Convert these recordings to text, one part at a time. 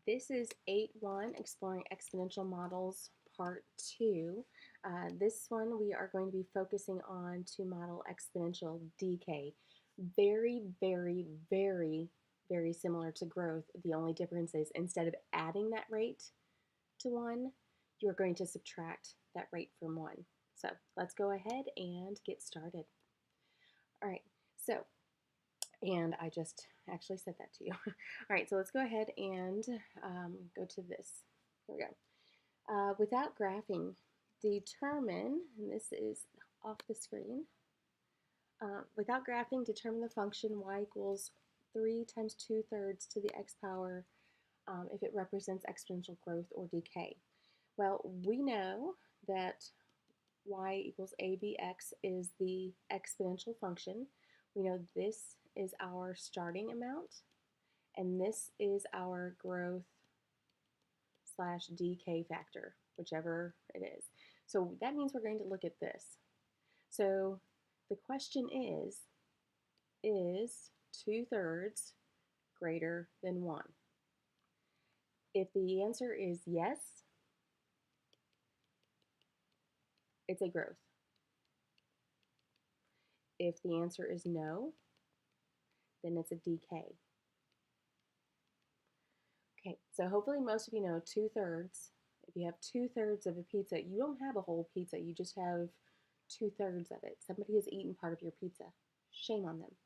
This is 8.1, Exploring Exponential Models, Part 2. This one we are going to be focusing on to model exponential decay. Very, very, very, very similar to growth. The only difference is instead of adding that rate to 1, you're going to subtract that rate from 1. So let's go ahead and get started. All right, so and I just actually said that to you. All right, so let's go ahead and go to this. Here we go. Without graphing, determine, and this is off the screen. Without graphing, determine the function y equals 3 times 2/3 to the x power if it represents exponential growth or decay. Well, we know that y equals abx is the exponential function. We know this is our starting amount, and this is our growth slash decay factor, whichever it is. So that means we're going to look at this. So the question is 2/3 greater than 1? If the answer is yes, it's a growth. If the answer is no, then it's a decay. Okay, so hopefully most of you know 2/3. If you have 2/3 of a pizza, you don't have a whole pizza, you just have 2/3 of it. Somebody has eaten part of your pizza. Shame on them.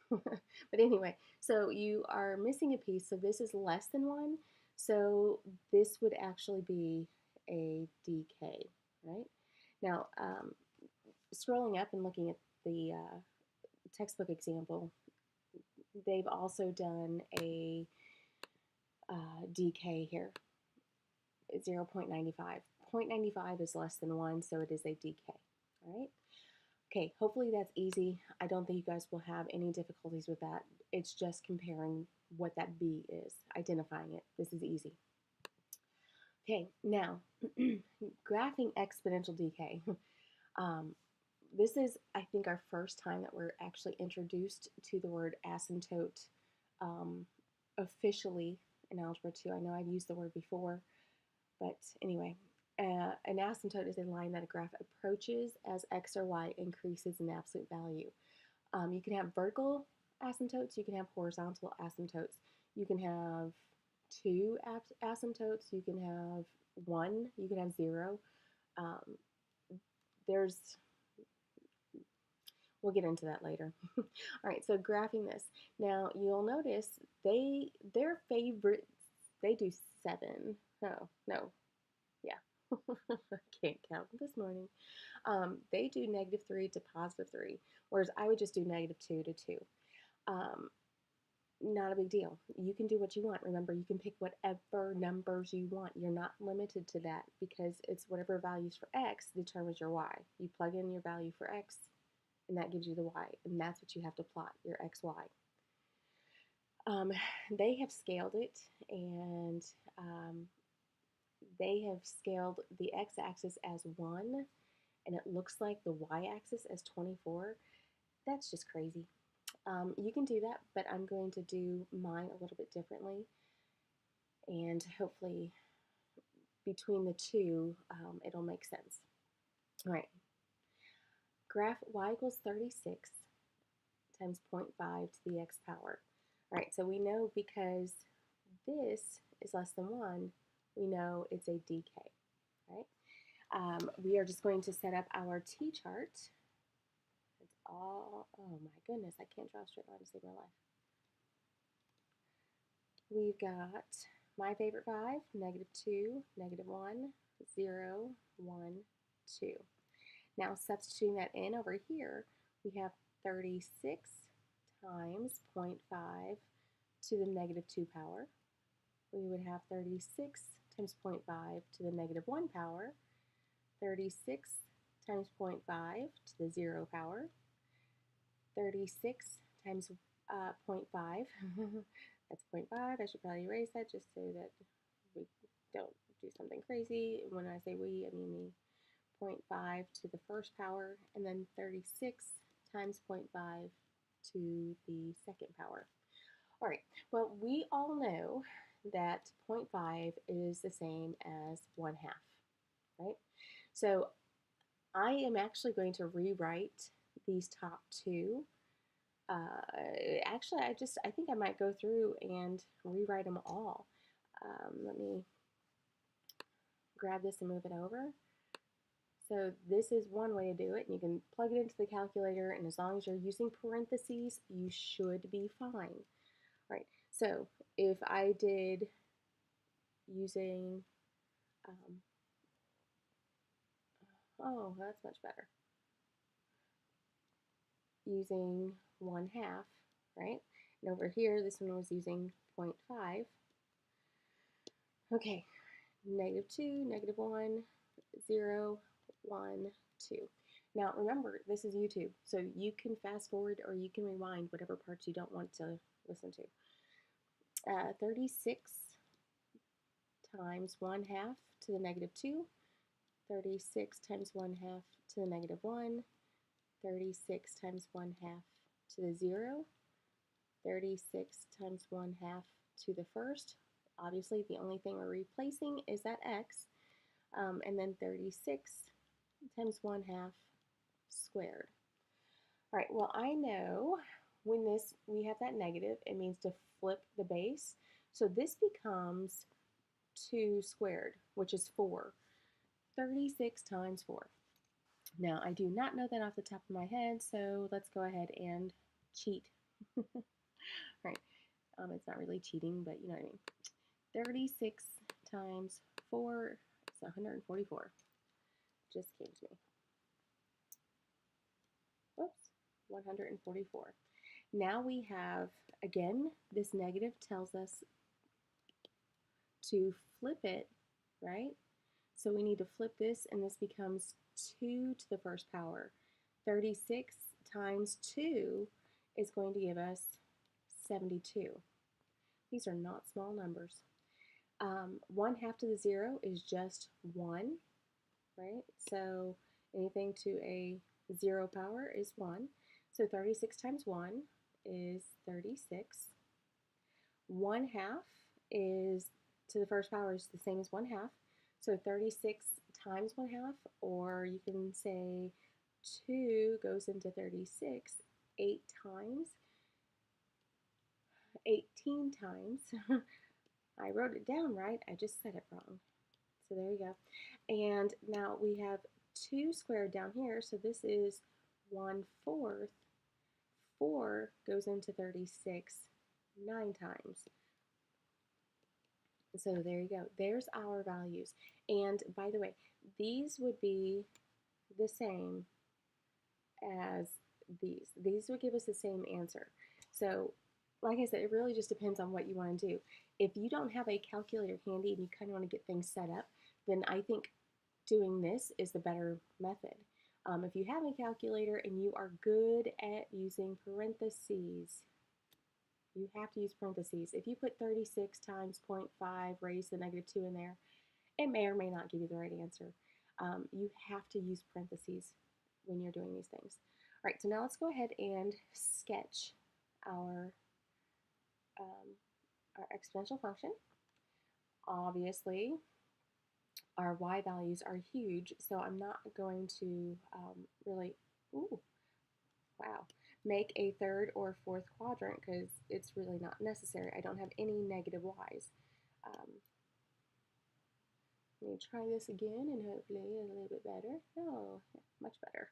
But anyway, so you are missing a piece, so this is less than 1. So this would actually be a decay, right? Now, scrolling up and looking at the textbook example, they've also done a decay here, 0.95. 0.95 is less than 1, so it is a decay, all right? Okay, hopefully that's easy. I don't think you guys will have any difficulties with that. It's just comparing what that B is, identifying it. This is easy. Okay, now, graphing exponential decay. This is, I think, our first time that we're actually introduced to the word asymptote officially in Algebra 2. I know I've used the word before, but anyway, an asymptote is a line that a graph approaches as x or y increases in absolute value. You can have vertical asymptotes, you can have horizontal asymptotes, you can have two asymptotes, you can have one, you can have 0. We'll get into that later. All right, so graphing this. Now, you'll notice their favorites, they do 7. No, yeah. I can't count this morning. They do -3 to +3, whereas I would just do -2 to 2. Not a big deal. You can do what you want. Remember, you can pick whatever numbers you want. You're not limited to that because it's whatever values for x determines your y. You plug in your value for x, and that gives you the y, and that's what you have to plot, your xy. They have scaled it, and they have scaled the x-axis as 1, and it looks like the y-axis as 24. That's just crazy. You can do that, but I'm going to do mine a little bit differently, and hopefully between the two, it'll make sense. All right. Graph y equals 36 times 0.5 to the x power. All right, so we know because this is less than 1, we know it's a decay, right? We are just going to set up our t-chart. It's all, oh my goodness, I can't draw a straight line to save my life. We've got my favorite 5, -2, -1, 0, 1, 2. Now substituting that in over here, we have 36 times 0.5 to the -2 power. We would have 36 times 0.5 to the -1 power, 36 times 0.5 to the 0 power, 36 times 0.5, that's 0.5, I should probably erase that just so that we don't do something crazy. When I say we, I mean me. 0.5 to the first power, and then 36 times 0.5 to the second power. All right, well, we all know that 0.5 is the same as 1/2, right? So I am actually going to rewrite these top two. Actually, I think I might go through and rewrite them all. Let me grab this and move it over. So this is one way to do it, and you can plug it into the calculator, and as long as you're using parentheses, you should be fine. Right, so if I did using, oh, that's much better, using 1/2, right? And over here, this one was using 0.5. Okay, -2, -1, 0, 1, 2. Now remember, this is YouTube, so you can fast forward or you can rewind whatever parts you don't want to listen to. 36 times 1/2 to the -2, 36 times 1/2 to the -1, 36 times 1/2 to the 0, 36 times 1/2 to the first. Obviously, the only thing we're replacing is that x, and then 36 times 1/2 squared. All right, well, I know when we have that negative, it means to flip the base. So this becomes 2 squared, which is 4. 36 times 4. Now, I do not know that off the top of my head, so let's go ahead and cheat. Right, it's not really cheating, but you know what I mean. 36 times 4 is 144. Just came to me. Whoops, 144. Now we have, again, this negative tells us to flip it, right? So we need to flip this, and this becomes 2 to the first power. 36 times 2 is going to give us 72. These are not small numbers. 1/2 to the 0 is just 1, right? So anything to a 0 power is 1. So 36 times 1 is 36. 1/2 is to the first power is the same as 1/2. So 36 times 1/2, or you can say 2 goes into 36 8 times. 18 times. I wrote it down right, I just said it wrong. So there you go. And now we have 2 squared down here, so this is 1/4. 4 goes into 36 9 times. So there you go. There's our values. And by the way, these would be the same as these. These would give us the same answer. So like I said, it really just depends on what you want to do. If you don't have a calculator handy and you kind of want to get things set up, then I think doing this is the better method. If you have a calculator and you are good at using parentheses, you have to use parentheses. If you put 36 times 0.5, raise the -2 in there, it may or may not give you the right answer. You have to use parentheses when you're doing these things. All right, so now let's go ahead and sketch our, our exponential function. Obviously, our y values are huge, so I'm not going to really, ooh, wow, make a third or fourth quadrant because it's really not necessary. I don't have any negative y's. Let me try this again and hopefully a little bit better. Oh, much better.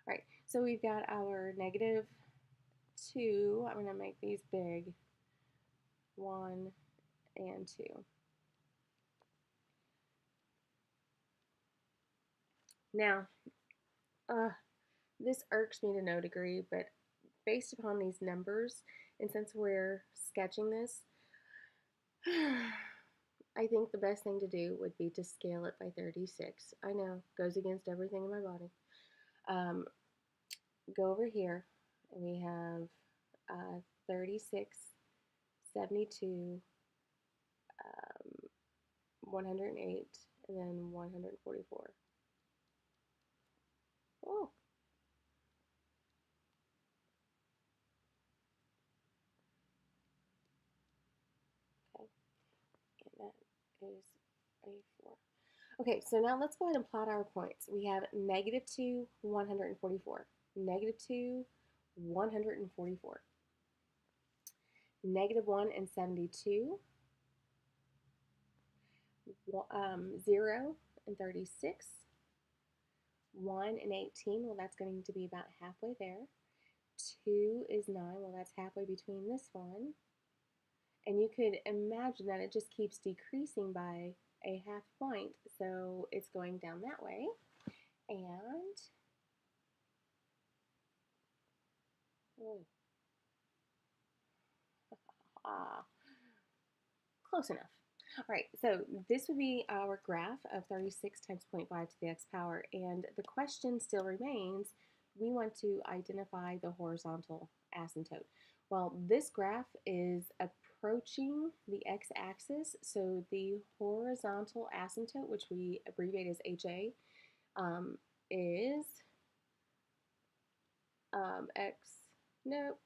All right, so we've got our -2. I'm going to make these big. 1 and 2. Now, this irks me to no degree, but based upon these numbers, and since we're sketching this, I think the best thing to do would be to scale it by 36. I know, goes against everything in my body. Go over here, and we have 36, 72, 108, and then 144. Oh, okay. is a 4. Okay, so now let's go ahead and plot our points. We have -2, 144. -2, 144. -1 and 72. 0 and 36. 1 and 18. Well, that's going to be about halfway there. 2 is 9. Well, that's halfway between this one. And you could imagine that it just keeps decreasing by a half point, so it's going down that way. And oh, close enough. All right, so this would be our graph of 36 times 0.5 to the x power, and the question still remains, we want to identify the horizontal asymptote. Well, this graph is approaching the x-axis, so the horizontal asymptote, which we abbreviate as HA, is x, nope,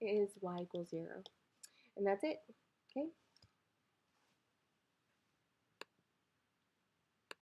is y equals 0. And that's it, okay?